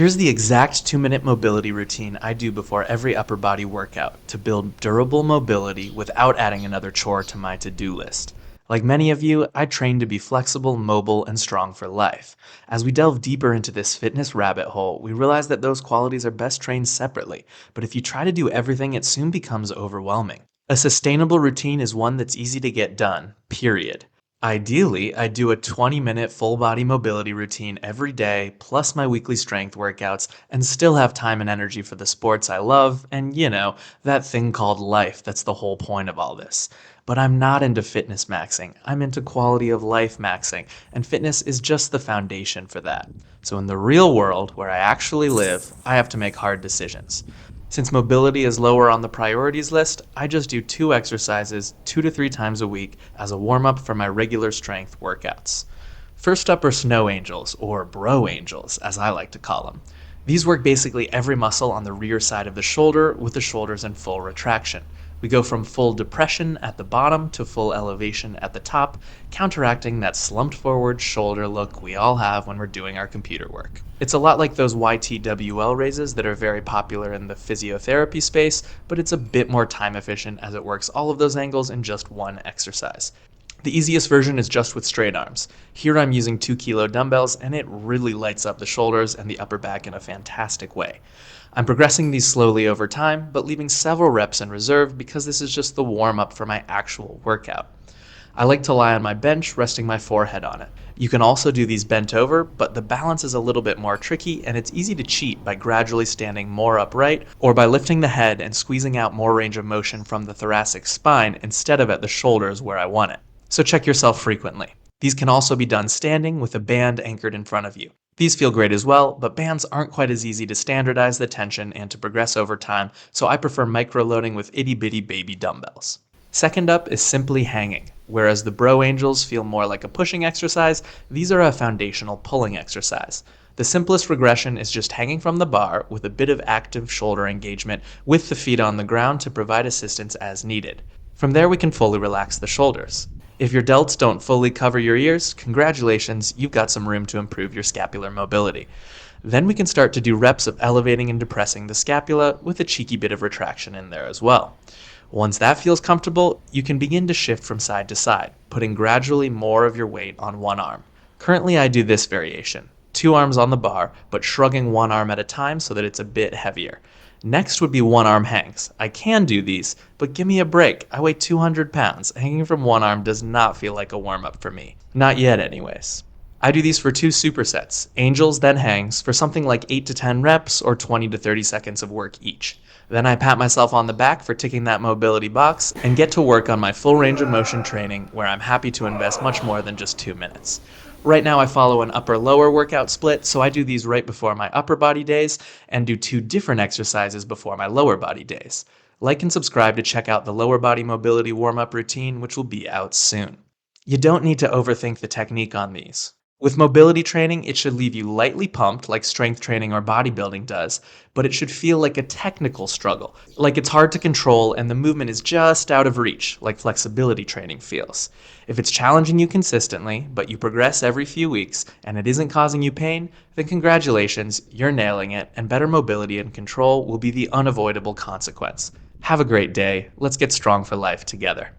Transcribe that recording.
Here's the exact 2-minute mobility routine I do before every upper body workout to build durable mobility without adding another chore to my to-do list. Like many of you, I train to be flexible, mobile, and strong for life. As we delve deeper into this fitness rabbit hole, we realize that those qualities are best trained separately, but if you try to do everything, it soon becomes overwhelming. A sustainable routine is one that's easy to get done, period. Ideally, I do a 20-minute full body mobility routine every day, plus my weekly strength workouts, and still have time and energy for the sports I love, and that thing called life that's the whole point of all this. But I'm not into fitness maxing, I'm into quality of life maxing, and fitness is just the foundation for that. So in the real world, where I actually live, I have to make hard decisions. Since mobility is lower on the priorities list, I just do 2 exercises 2 to 3 times a week as a warm-up for my regular strength workouts. First up are snow angels, or bro angels, as I like to call them. These work basically every muscle on the rear side of the shoulder with the shoulders in full retraction. We go from full depression at the bottom to full elevation at the top, counteracting that slumped forward shoulder look we all have when we're doing our computer work. It's a lot like those YTWL raises that are very popular in the physiotherapy space, but it's a bit more time efficient as it works all of those angles in just one exercise. The easiest version is just with straight arms. Here I'm using 2 kilo dumbbells and it really lights up the shoulders and the upper back in a fantastic way. I'm progressing these slowly over time, but leaving several reps in reserve because this is just the warm-up for my actual workout. I like to lie on my bench, resting my forehead on it. You can also do these bent over, but the balance is a little bit more tricky and it's easy to cheat by gradually standing more upright or by lifting the head and squeezing out more range of motion from the thoracic spine instead of at the shoulders where I want it. So check yourself frequently. These can also be done standing with a band anchored in front of you. These feel great as well, but bands aren't quite as easy to standardize the tension and to progress over time, so I prefer micro-loading with itty-bitty baby dumbbells. Second up is simply hanging. Whereas the bro angels feel more like a pushing exercise, these are a foundational pulling exercise. The simplest regression is just hanging from the bar with a bit of active shoulder engagement with the feet on the ground to provide assistance as needed. From there we can fully relax the shoulders. If your delts don't fully cover your ears, congratulations, you've got some room to improve your scapular mobility. Then we can start to do reps of elevating and depressing the scapula with a cheeky bit of retraction in there as well. Once that feels comfortable, you can begin to shift from side to side, putting gradually more of your weight on one arm. Currently I do this variation, 2 arms on the bar, but shrugging one arm at a time so that it's a bit heavier. Next would be one arm hangs. I can do these, but give me a break. I weigh 200 pounds. Hanging from one arm does not feel like a warm-up for me. Not yet anyways. I do these for 2 supersets, angels then hangs, for something like 8 to 10 reps or 20 to 30 seconds of work each. Then I pat myself on the back for ticking that mobility box and get to work on my full range of motion training where I'm happy to invest much more than just 2 minutes. Right now I follow an upper-lower workout split, so I do these right before my upper body days and do 2 different exercises before my lower body days. Like and subscribe to check out the lower body mobility warm-up routine, which will be out soon. You don't need to overthink the technique on these. With mobility training, it should leave you lightly pumped like strength training or bodybuilding does, but it should feel like a technical struggle, like it's hard to control and the movement is just out of reach, like flexibility training feels. If it's challenging you consistently, but you progress every few weeks and it isn't causing you pain, then congratulations, you're nailing it, and better mobility and control will be the unavoidable consequence. Have a great day. Let's get strong for life together.